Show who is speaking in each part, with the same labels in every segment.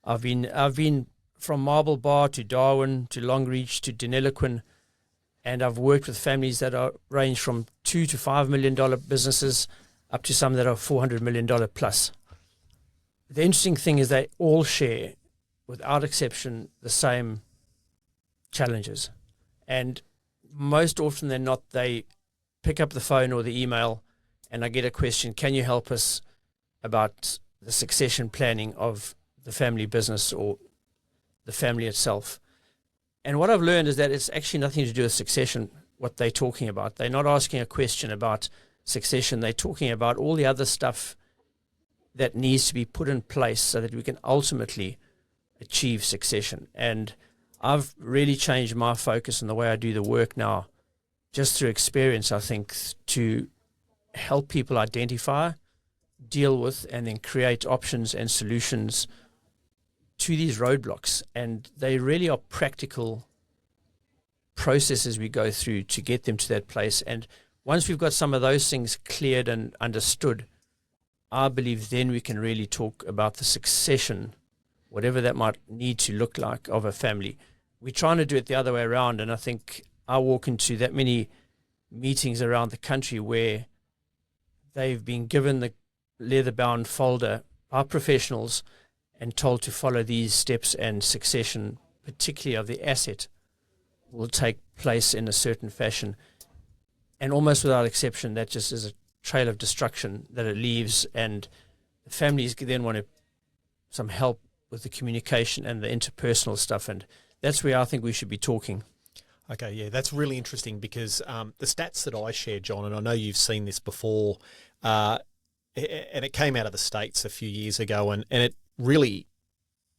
Speaker 1: I've been from Marble Bar to Darwin to Longreach to Deniliquin, and I've worked with families that are range from $2 to $5 million businesses up to some that are $400 million plus. The interesting thing is they all share, without exception, the same challenges. And most often than not, they pick up the phone or the email and I get a question, can you help us about the succession planning of the family business or the family itself? And what I've learned is that it's actually nothing to do with succession, what they're talking about. They're not asking a question about succession. They're talking about all the other stuff that needs to be put in place so that we can ultimately achieve succession. And I've really changed my focus and the way I do the work now, just through experience, I think, to help people identify, deal with, and then create options and solutions to these roadblocks. And they really are practical processes we go through to get them to that place. And once we've got some of those things cleared and understood, I believe then we can really talk about the succession, whatever that might need to look like, of a family. We're trying to do it the other way around, and I think I walk into that many meetings around the country where they've been given the leather-bound folder by professionals and told to follow these steps, and succession, particularly of the asset, will take place in a certain fashion. And almost without exception, that just is a trail of destruction that it leaves, and the families then want some help with the communication and the interpersonal stuff, and that's where I think we should be talking.
Speaker 2: Okay, yeah, that's really interesting because the stats that I share, John, and I know you've seen this before, and it came out of the States a few years ago, and it really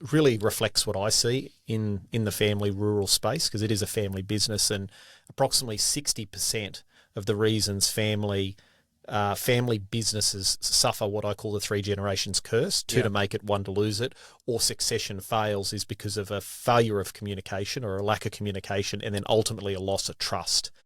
Speaker 2: reflects what I see in the family rural space, because it is a family business, and approximately 60% of the reasons family businesses suffer what I call the 3 generations curse, two to make it, 1 to lose it, or succession fails, is because of a failure of communication or a lack of communication, and then ultimately a loss of trust.